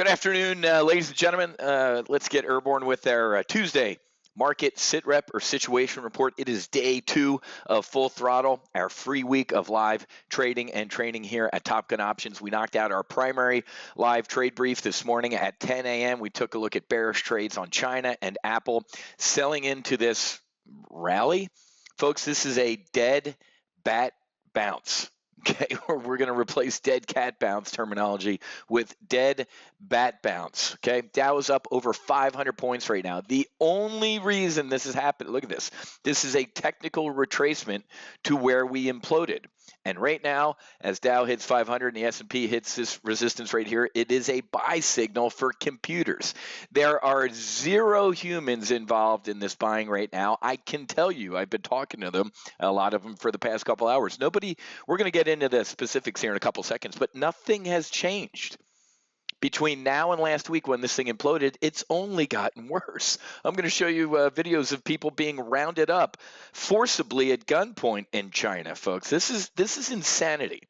Good afternoon, ladies and gentlemen. Let's get airborne with our Tuesday market SITREP or situation report. It is day 2 of Full Throttle, our free week of live trading and training here at Top Gun Options. We knocked out our primary live trade brief this morning at 10 a.m. We took a look at bearish trades on China and Apple selling into this rally. Folks, this is a dead bat bounce. Okay, we're going to replace dead cat bounce terminology with dead bat bounce. Okay, Dow is up over 500 points right now. The only reason this has happened, look at this. This is a technical retracement to where we imploded. And right now, as Dow hits 500 and the S&P hits this resistance right here, it is a buy signal for computers. There are 0 humans involved in this buying right now. I can tell you, I've been talking to them, a lot of them for the past couple hours. Nobody, we're going to get into the specifics here in a couple seconds, but nothing has changed. Between now and last week when this thing imploded, it's only gotten worse. I'm going to show you videos of people being rounded up forcibly at gunpoint in China, folks. This is insanity.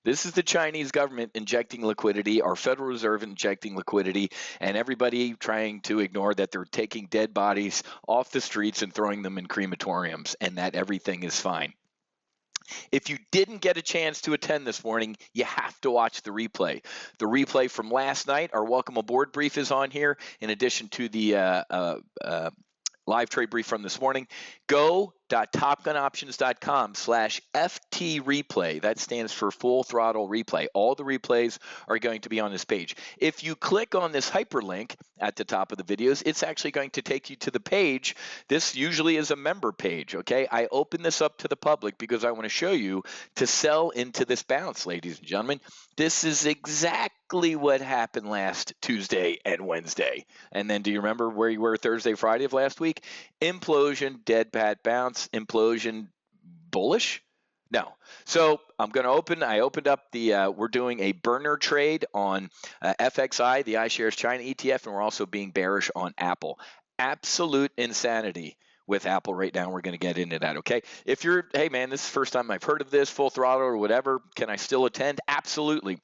This is the Chinese government injecting liquidity, our Federal Reserve injecting liquidity, and everybody trying to ignore that they're taking dead bodies off the streets and throwing them in crematoriums, and that everything is fine. If you didn't get a chance to attend this morning, you have to watch the replay. The replay from last night, our welcome aboard brief is on here, in addition to the live trade brief from this morning. Go.topgunoptions.com/FT replay. That stands for full throttle replay. All the replays are going to be on this page. If you click on this hyperlink at the top of the videos, it's actually going to take you to the page. This usually is a member page, okay? I open this up to the public because I want to show you to sell into this bounce, ladies and gentlemen. This is exactly what happened last Tuesday and Wednesday. And then do you remember where you were Thursday, Friday of last week? Implosion, dead bat bounce, implosion, bullish? No. So I'm going to I opened up we're doing a burner trade on FXI, the iShares China ETF, and we're also being bearish on Apple. Absolute insanity with Apple right now. We're going to get into that, okay? If you're, hey man, this is the first time I've heard of this, Full Throttle or whatever, can I still attend? Absolutely.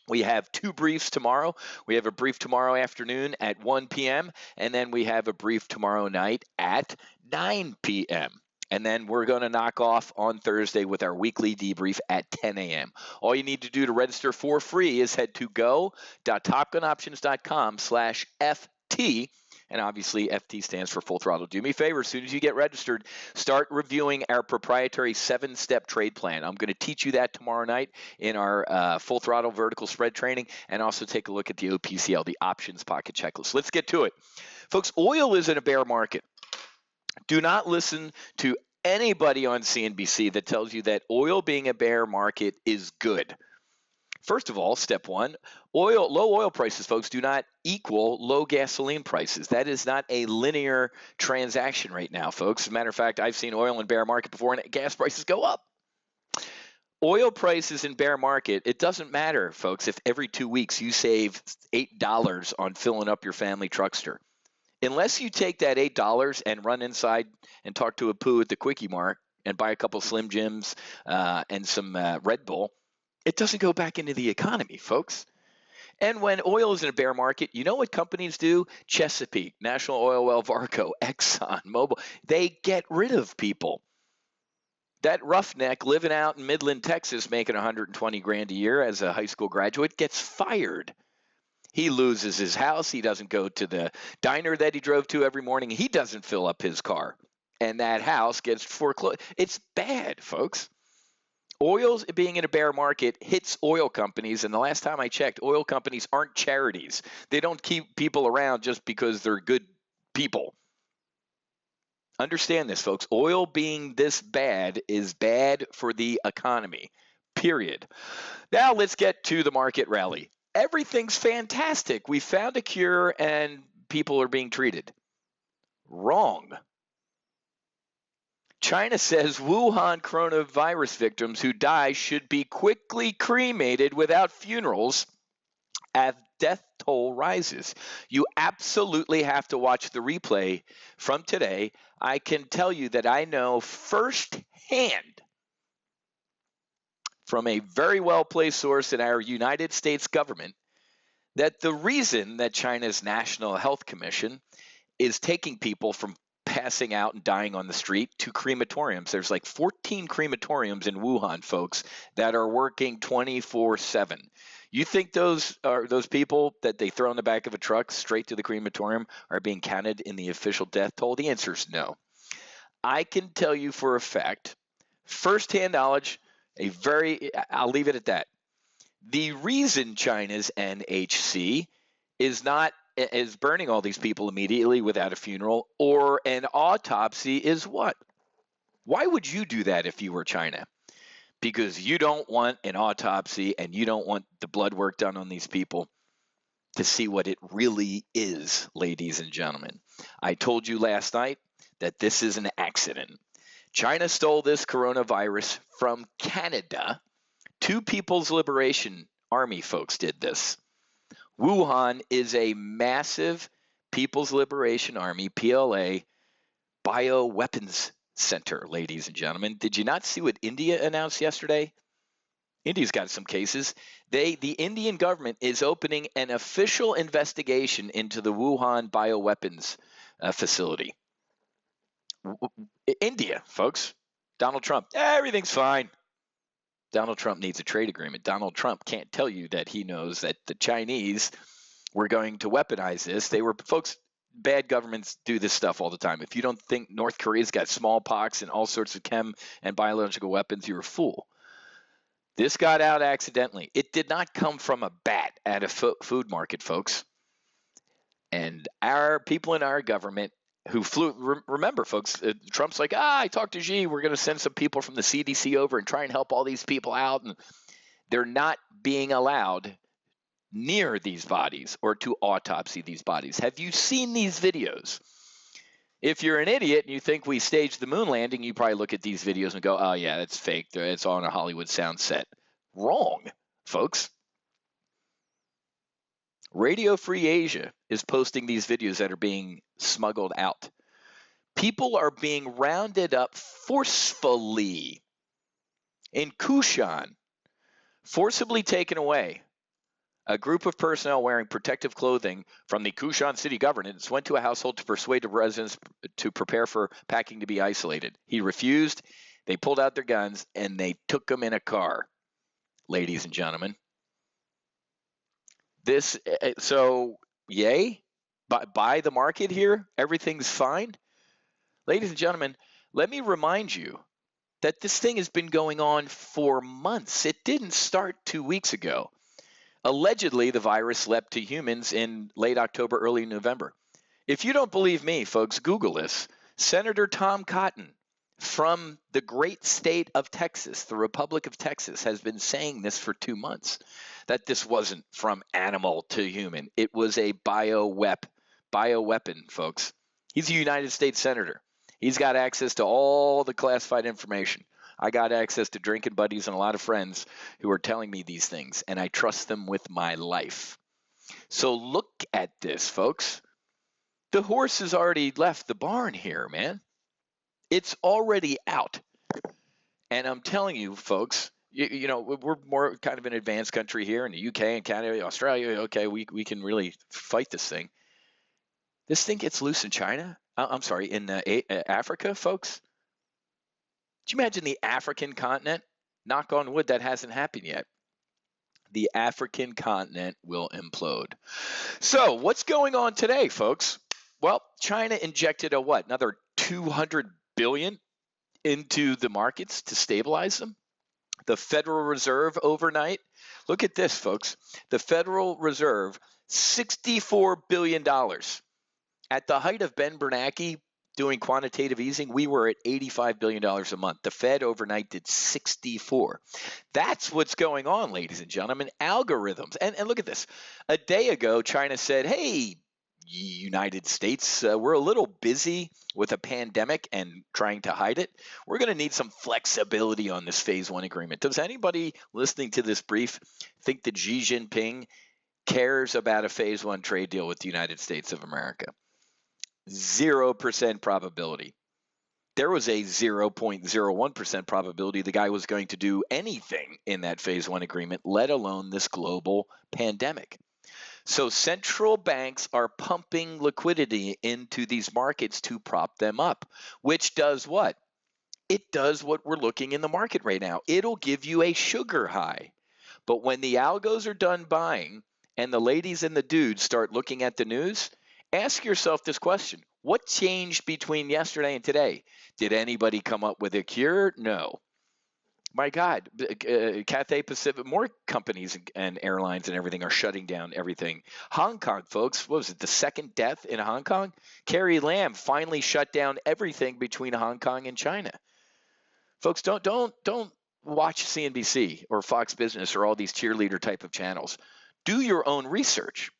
We have 2 briefs tomorrow. We have a brief tomorrow afternoon at 1 p.m., and then we have a brief tomorrow night at 9 p.m. And then we're going to knock off on Thursday with our weekly debrief at 10 a.m. All you need to do to register for free is head to go.topgunoptions.com/FT. And obviously, FT stands for Full Throttle. Do me a favor, as soon as you get registered, start reviewing our proprietary 7-step trade plan. I'm going to teach you that tomorrow night in our Full Throttle vertical spread training, and also take a look at the OPCL, the options pocket checklist. Let's get to it. Folks, oil is in a bear market. Do not listen to anybody on CNBC that tells you that oil being a bear market is good. First of all, step 1, low oil prices, folks, do not equal low gasoline prices. That is not a linear transaction right now, folks. As a matter of fact, I've seen oil in bear market before and gas prices go up. Oil prices in bear market, it doesn't matter, folks, if every 2 weeks you save $8 on filling up your family truckster. Unless you take that $8 and run inside and talk to a poo at the Quickie Mart and buy a couple Slim Jims and some Red Bull, it doesn't go back into the economy, folks. And when oil is in a bear market, you know what companies do? Chesapeake, National Oilwell Varco, Exxon, Mobil, they get rid of people. That roughneck living out in Midland, Texas, making $120,000 a year as a high school graduate gets fired. He loses his house. He doesn't go to the diner that he drove to every morning. He doesn't fill up his car. And that house gets foreclosed. It's bad, folks. Oil being in a bear market hits oil companies, and the last time I checked, oil companies aren't charities. They don't keep people around just because they're good people. Understand this, folks. Oil being this bad is bad for the economy, period. Now let's get to the market rally. Everything's fantastic. We found a cure and people are being treated. Wrong. China says Wuhan coronavirus victims who die should be quickly cremated without funerals as death toll rises. You absolutely have to watch the replay from today. I can tell you that I know firsthand from a very well-placed source in our United States government that the reason that China's National Health Commission is taking people from passing out and dying on the street to crematoriums. There's like 14 crematoriums in Wuhan, folks, that are working 24/7. You think those people that they throw in the back of a truck straight to the crematorium are being counted in the official death toll? The answer is no. I can tell you for a fact, firsthand knowledge, I'll leave it at that. The reason China's NHC is burning all these people immediately without a funeral or an autopsy is what? Why would you do that if you were China? Because you don't want an autopsy and you don't want the blood work done on these people to see what it really is, ladies and gentlemen. I told you last night that this is an accident. China stole this coronavirus from Canada. Two People's Liberation Army folks did this. Wuhan is a massive People's Liberation Army, PLA, bioweapons center, ladies and gentlemen. Did you not see what India announced yesterday? India's got some cases. The Indian government is opening an official investigation into the Wuhan bioweapons facility. India, folks. Donald Trump, everything's fine. Donald Trump needs a trade agreement. Donald Trump can't tell you that he knows that the Chinese were going to weaponize this. Folks, bad governments do this stuff all the time. If you don't think North Korea's got smallpox and all sorts of chem and biological weapons, you're a fool. This got out accidentally. It did not come from a bat at a food market, folks. And our people in our government who flew, remember, folks, Trump's like, I talked to Xi. We're going to send some people from the CDC over and try and help all these people out. And they're not being allowed near these bodies or to autopsy these bodies. Have you seen these videos? If you're an idiot and you think we staged the moon landing, you probably look at these videos and go, oh, yeah, that's fake. It's on a Hollywood sound set. Wrong, folks. Radio Free Asia is posting these videos that are being smuggled out. People are being rounded up forcefully in Kushan, forcibly taken away. A group of personnel wearing protective clothing from the Kushan city government went to a household to persuade the residents to prepare for packing to be isolated. He refused. They pulled out their guns and they took him in a car, ladies and gentlemen. Yay, buy the market here. Everything's fine. Ladies and gentlemen, let me remind you that this thing has been going on for months. It didn't start 2 weeks ago. Allegedly, the virus leapt to humans in late October, early November. If you don't believe me, folks, Google this. Senator Tom Cotton from the great state of Texas, the Republic of Texas, has been saying this for 2 months, that this wasn't from animal to human. It was a bioweapon, folks. He's a United States senator. He's got access to all the classified information. I got access to drinking buddies and a lot of friends who are telling me these things, and I trust them with my life. So look at this, folks. The horse has already left the barn here, man. It's already out. And I'm telling you, folks, you know, we're more kind of an advanced country here in the UK and Canada, Australia. Okay, we can really fight this thing. This thing gets loose in China. I'm sorry, in Africa, folks. Do you imagine the African continent? Knock on wood, that hasn't happened yet. The African continent will implode. So what's going on today, folks? Well, China injected another 200 billion into the markets to stabilize them. The Federal Reserve overnight. Look at this, folks. The Federal Reserve, $64 billion. At the height of Ben Bernanke doing quantitative easing, we were at $85 billion a month. The Fed overnight did 64. That's what's going on, ladies and gentlemen. Algorithms. And look at this. A day ago, China said, hey, United States, we're a little busy with a pandemic and trying to hide it. We're going to need some flexibility on this phase one agreement. Does anybody listening to this brief think that Xi Jinping cares about a phase one trade deal with the United States of America? 0% probability. There was a 0.01% probability the guy was going to do anything in that phase one agreement, let alone this global pandemic. So central banks are pumping liquidity into these markets to prop them up, which does what? It does what we're looking in the market right now. It'll give you a sugar high. But when the algos are done buying and the ladies and the dudes start looking at the news, ask yourself this question. What changed between yesterday and today? Did anybody come up with a cure? No. My God, Cathay Pacific, more companies and airlines and everything are shutting down everything. Hong Kong, folks, what was it, the second death in Hong Kong? Carrie Lam finally shut down everything between Hong Kong and China. Folks, don't watch CNBC or Fox Business or all these cheerleader type of channels. Do your own research.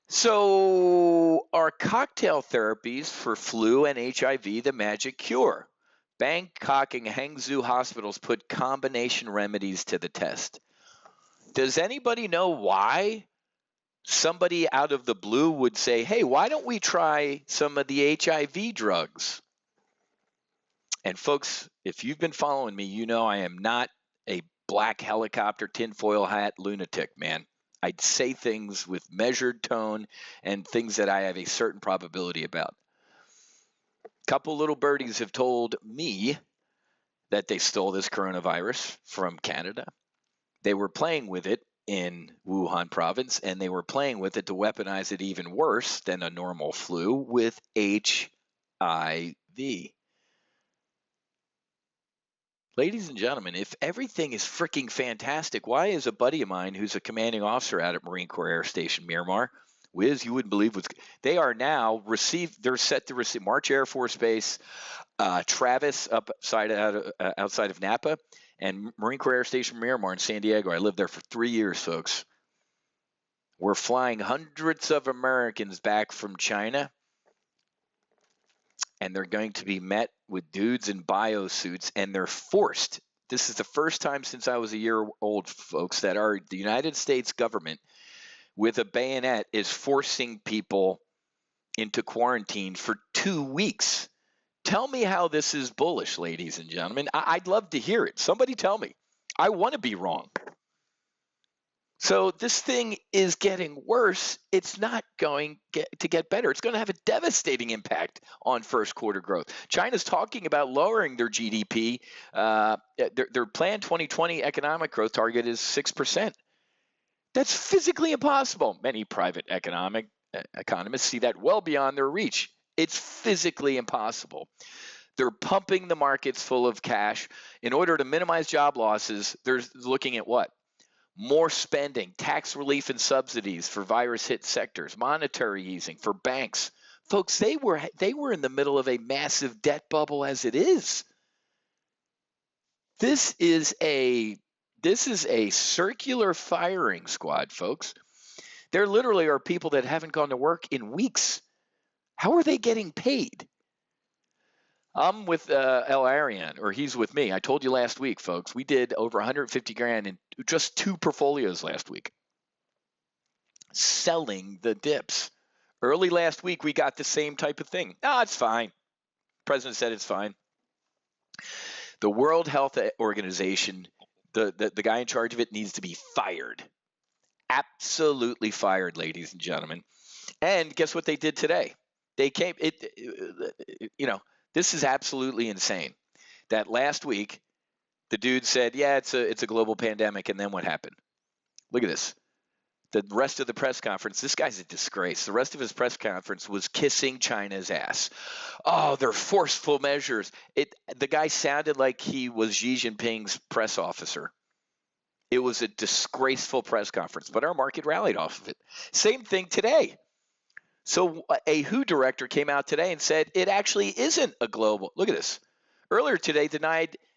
So, are cocktail therapies for flu and HIV the magic cure? Bangkok and Hangzhou hospitals put combination remedies to the test. Does anybody know why somebody out of the blue would say, hey, why don't we try some of the HIV drugs? And folks, if you've been following me, you know I am not a black helicopter tinfoil hat lunatic, man. I'd say things with measured tone and things that I have a certain probability about. A couple little birdies have told me that they stole this coronavirus from Canada. They were playing with it in Wuhan province, and they were playing with it to weaponize it even worse than a normal flu with HIV. Ladies and gentlemen, if everything is freaking fantastic, why is a buddy of mine who's a commanding officer out at Marine Corps Air Station Miramar, Wiz, you wouldn't believe what's they are now they're set to receive March Air Force Base, Travis outside of Napa, and Marine Corps Air Station Miramar in San Diego. I lived there for 3 years, folks. We're flying hundreds of Americans back from China, and they're going to be met with dudes in bio suits, and they're forced. This is the first time since I was a year old, folks, that the United States government with a bayonet is forcing people into quarantine for 2 weeks. Tell me how this is bullish, ladies and gentlemen. I'd love to hear it. Somebody tell me. I want to be wrong. So this thing is getting worse. It's not going to get better. It's going to have a devastating impact on first quarter growth. China's talking about lowering their GDP. Their planned 2020 economic growth target is 6%. That's physically impossible. Many private economists see that well beyond their reach. It's physically impossible. They're pumping the markets full of cash. In order to minimize job losses, they're looking at what? More spending, tax relief and subsidies for virus-hit sectors, monetary easing for banks. Folks, they were in the middle of a massive debt bubble as it is. This is a circular firing squad, folks. There literally are people that haven't gone to work in weeks. How are they getting paid? I'm with El Arian, or he's with me. I told you last week, folks, we did over 150 grand in just 2 portfolios last week, selling the dips. Early last week, we got the same type of thing. It's fine. President said it's fine. The World Health Organization, the guy in charge of it needs to be fired. Absolutely fired, ladies and gentlemen. And guess what they did today? They came, this is absolutely insane. That last week, the dude said, yeah, it's a global pandemic, and then what happened? Look at this. The rest of the press conference, this guy's a disgrace. The rest of his press conference was kissing China's ass. Oh, they're forceful measures. The guy sounded like he was Xi Jinping's press officer. It was a disgraceful press conference, but our market rallied off of it. Same thing today. So a WHO director came out today and said it actually isn't a global. Look at this. Earlier today,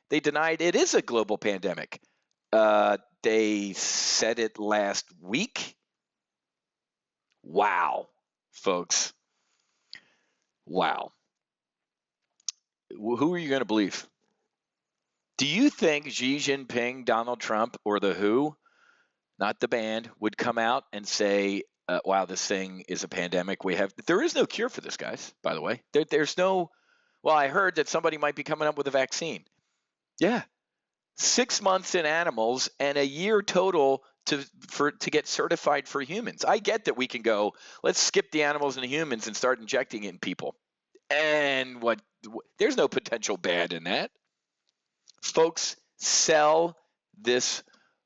they denied it is a global pandemic. They said it last week. Wow, folks. Wow. Who are you going to believe? Do you think Xi Jinping, Donald Trump, or the WHO, not the band, would come out and say, wow, this thing is a pandemic. There is no cure for this, guys, by the way. There's no, well, I heard that somebody might be coming up with a vaccine. Yeah. 6 months in animals and a year total to get certified for humans. I get that we can go, let's skip the animals and the humans and start injecting it in people. And there's no potential bad in that. Folks, sell this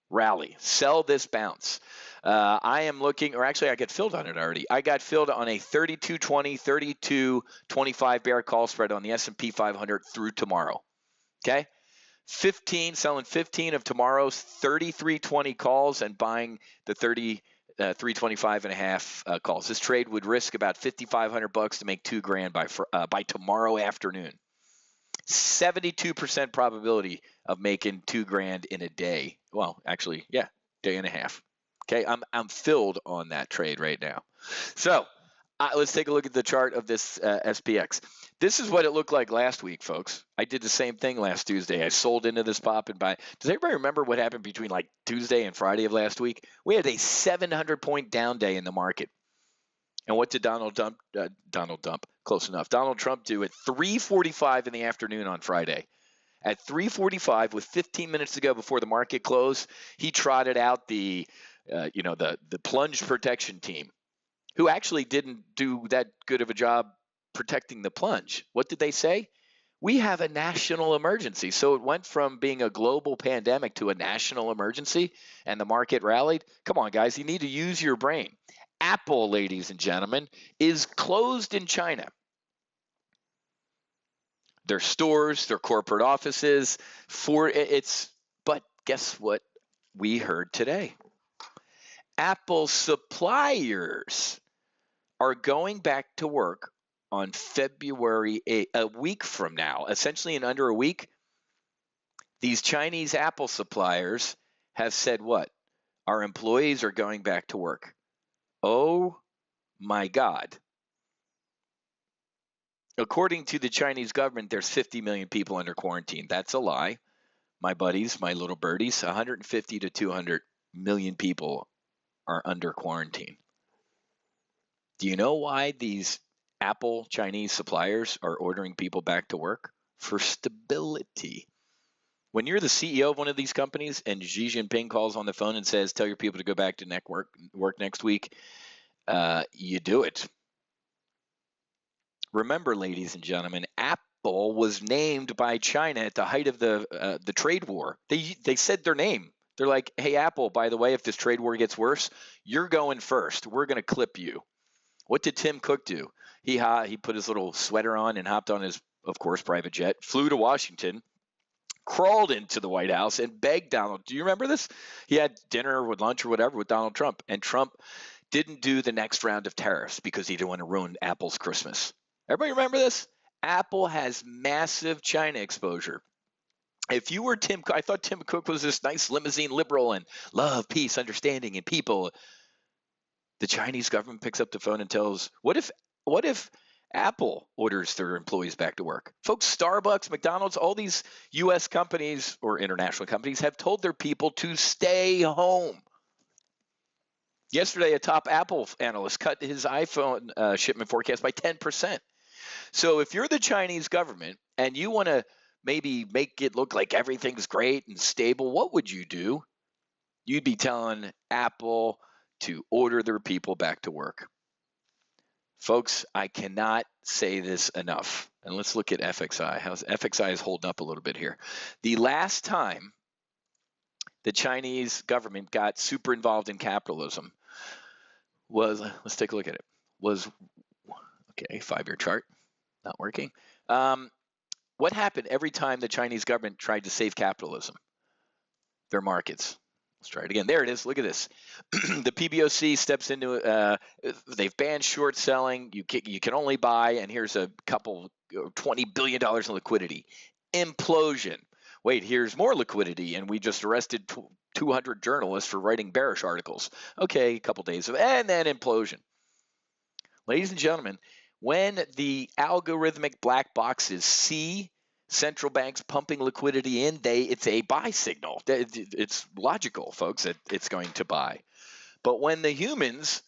rally, sell this bounce. I am looking, or actually I got filled on it already. I got filled on a 32.20, 32.25 bear call spread on the S&P 500 through tomorrow. Okay? Selling 15 of tomorrow's 33.20 calls and buying the 325 and a half calls. This trade would risk about $5,500 to make $2,000 by tomorrow afternoon. 72% probability of making $2,000 in a day. Well, actually, yeah, day and a half. Okay, I'm filled on that trade right now. So let's take a look at the chart of this SPX. This is what it looked like last week, folks. I did the same thing last Tuesday. I sold into this pop and buy. Does everybody remember what happened between like Tuesday and Friday of last week? We had a 700-point down day in the market. And what did Donald Trump do at 3:45 in the afternoon on Friday? At 3:45, with 15 minutes to go before the market closed, he trotted out the plunge protection team, who actually didn't do that good of a job protecting the plunge. What did they say? We have a national emergency. So it went from being a global pandemic to a national emergency, and the market rallied. Come on, guys, you need to use your brain. Apple, ladies and gentlemen, is closed in China. Their stores, their corporate offices, but guess what we heard today? Apple suppliers are going back to work on February 8th, a week from now, essentially in under a week. These Chinese Apple suppliers have said what? Our employees are going back to work. Oh my God. According to the Chinese government, there's 50 million people under quarantine. That's a lie. My buddies, my little birdies, 150 to 200 million people are under quarantine. Do you know why these Apple Chinese suppliers are ordering people back to work? For stability. When you're the CEO of one of these companies and Xi Jinping calls on the phone and says, tell your people to go back to work next week, you do it. Remember, ladies and gentlemen, Apple was named by China at the height of the trade war. They said their name. They're like, hey, Apple, by the way, if this trade war gets worse, you're going first. We're going to clip you. What did Tim Cook do? He put his little sweater on and hopped on his, of course, private jet, flew to Washington, crawled into the White House and begged Donald. Do you remember this? He had dinner with lunch or whatever with Donald Trump, and Trump didn't do the next round of tariffs because he didn't want to ruin Apple's Christmas. Everybody remember this? Apple has massive China exposure. If you were Tim Cook, I thought Tim Cook was this nice limousine liberal and love, peace, understanding, and people. The Chinese government picks up the phone and tells, what if Apple orders their employees back to work? Folks, Starbucks, McDonald's, all these U.S. companies or international companies have told their people to stay home. Yesterday, a top Apple analyst cut his iPhone shipment forecast by 10%. So if you're the Chinese government and you want to maybe make it look like everything's great and stable, what would you do? You'd be telling Apple to order their people back to work. Folks, I cannot say this enough. And let's look at FXI. How's FXI is holding up a little bit here. The last time the Chinese government got super involved in capitalism was, let's take a look at it, was, okay, 5-year chart, not working. What happened every time the Chinese government tried to save capitalism? Their markets. Let's try it again. There it is. Look at this. The PBOC steps into they've banned short selling. You can only buy, and here's a couple, $20 billion in liquidity. Implosion. Wait, here's more liquidity, and we just arrested 200 journalists for writing bearish articles. Okay, a couple days of, and then implosion. Ladies and gentlemen, when the algorithmic black boxes see central banks pumping liquidity in, it's a buy signal. It's logical, folks, that it's going to buy. But when the humans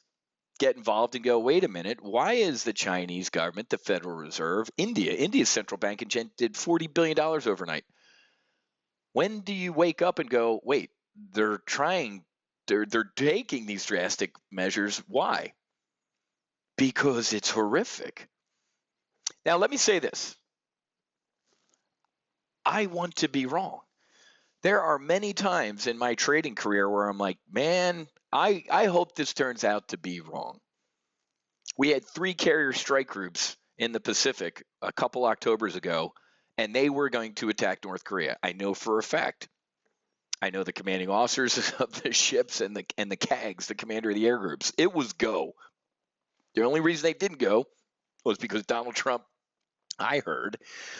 get involved and go, wait a minute, why is the Chinese government, the Federal Reserve, India's central bank injected $40 billion overnight? When do you wake up and go, wait, they're trying they're taking these drastic measures. Why? Because it's horrific. Now, let me say this. I want to be wrong. There are many times in my trading career where I'm like, man, I hope this turns out to be wrong. We had 3 carrier strike groups in the Pacific a couple Octobers ago, and they were going to attack North Korea. I know for a fact. I know the commanding officers of the ships and the CAGs, the commander of the air groups. It was go. The only reason they didn't go was because Donald Trump, I heard,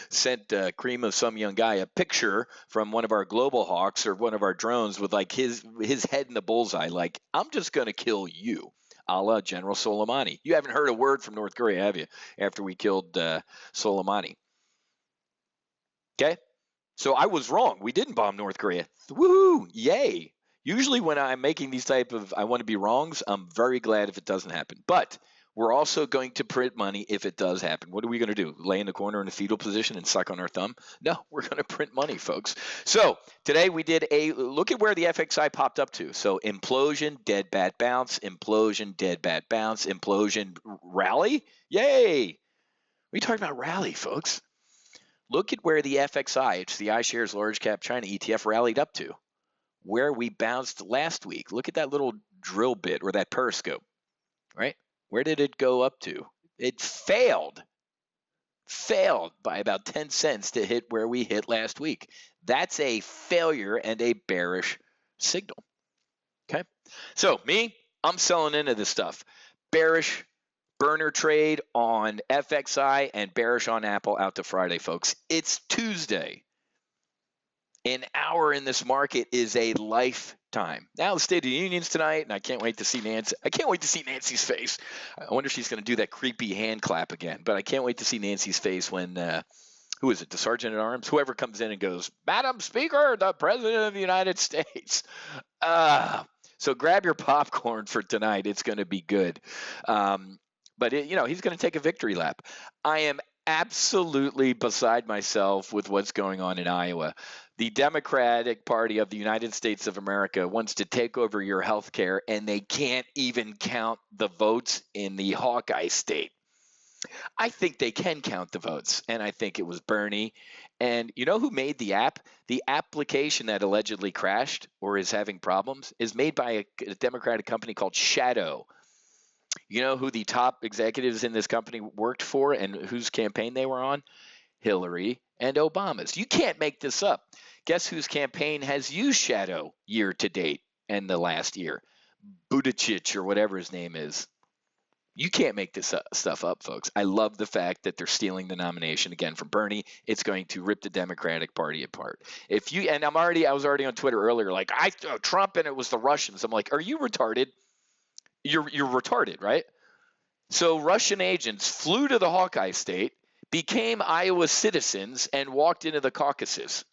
sent cream of some young guy a picture from one of our Global Hawks or one of our drones with like his head in the bullseye, like, I'm just going to kill you, a la General Soleimani. You haven't heard a word from North Korea, have you, after we killed Soleimani? Okay? So I was wrong. We didn't bomb North Korea. Woohoo! Yay! Usually when I'm making these type of I want to be wrongs, I'm very glad if it doesn't happen. But we're also going to print money if it does happen. What are we going to do? Lay in the corner in a fetal position and suck on our thumb? No, we're going to print money, folks. So today we did a look at where the FXI popped up to. So implosion, dead bat bounce, implosion, dead bat bounce, implosion, rally. Yay! We talked about rally, folks. Look at where the FXI, it's the iShares Large Cap China ETF, rallied up to, where we bounced last week. Look at that little drill bit or that periscope, right? Where did it go up to? It failed by about 10 cents to hit where we hit last week. That's a failure and a bearish signal, okay? So me, I'm selling into this stuff. Bearish burner trade on FXI and bearish on Apple out to Friday, folks. It's Tuesday. An hour in this market is a lifetime. Now the State of the Union's tonight, and I can't wait to see Nancy. I can't wait to see Nancy's face. I wonder if she's going to do that creepy hand clap again. But I can't wait to see Nancy's face when who is it? The Sergeant at Arms, whoever comes in and goes, "Madam Speaker, the President of the United States." So grab your popcorn for tonight. It's going to be good. But he's going to take a victory lap. I am absolutely beside myself with what's going on in Iowa. The Democratic Party of the United States of America wants to take over your health care, and they can't even count the votes in the Hawkeye state. I think they can count the votes, and I think it was Bernie. And you know who made the app? The application that allegedly crashed or is having problems is made by a Democratic company called Shadow. You know who the top executives in this company worked for and whose campaign they were on? Hillary and Obama's. You can't make this up. Guess whose campaign has used Shadow year to date and the last year? Buttigieg or whatever his name is. You can't make this stuff up, folks. I love the fact that they're stealing the nomination again from Bernie. It's going to rip the Democratic Party apart. I was already on Twitter earlier, like Trump and it was the Russians. I'm like, are you retarded? You're retarded, right? So Russian agents flew to the Hawkeye state, became Iowa citizens, and walked into the Caucasus.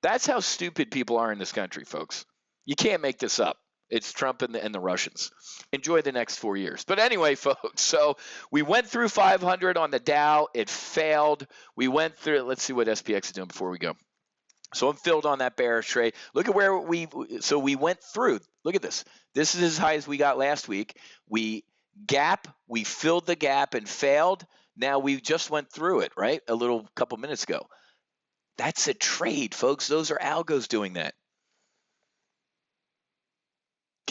That's how stupid people are in this country, folks. You can't make this up. It's Trump and the Russians. Enjoy the next 4 years. But anyway, folks, so we went through 500 on the Dow. It failed. We went through – let's see what SPX is doing before we go. So I'm filled on that bearish trade. Look at where we went through. Look at this. This is as high as we got last week. We filled the gap and failed. Now we just went through it, right? A couple minutes ago. That's a trade, folks. Those are algos doing that.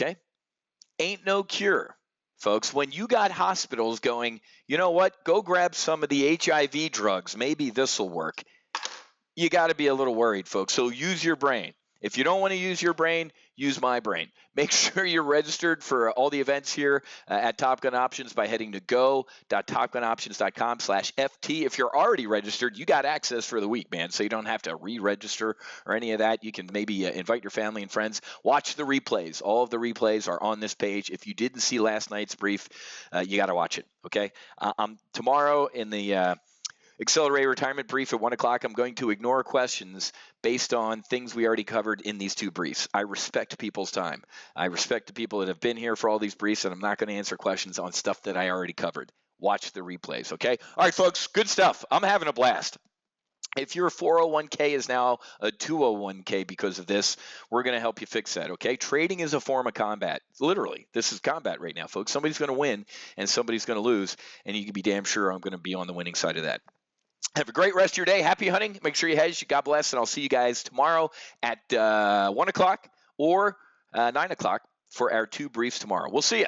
Okay? Ain't no cure, folks. When you got hospitals going, you know what? Go grab some of the HIV drugs. Maybe this will work. You got to be a little worried, folks. So use your brain. If you don't want to use your brain, use my brain. Make sure you're registered for all the events here at Top Gun Options by heading to go.topgunoptions.com/FT. If you're already registered, you got access for the week, man, so you don't have to re-register or any of that. You can maybe invite your family and friends. Watch the replays. All of the replays are on this page. If you didn't see last night's brief, you got to watch it, okay? Tomorrow in the Accelerate Retirement Brief at 1 o'clock, I'm going to ignore questions based on things we already covered in these two briefs. I respect people's time. I respect the people that have been here for all these briefs, and I'm not going to answer questions on stuff that I already covered. Watch the replays, okay? All right, folks, good stuff. I'm having a blast. If your 401k is now a 201k because of this, we're going to help you fix that, okay? Trading is a form of combat. Literally, this is combat right now, folks. Somebody's going to win and somebody's going to lose, and you can be damn sure I'm going to be on the winning side of that. Have a great rest of your day. Happy hunting. Make sure you hedge. God bless, and I'll see you guys tomorrow at 1 o'clock or 9 o'clock for our 2 briefs tomorrow. We'll see you.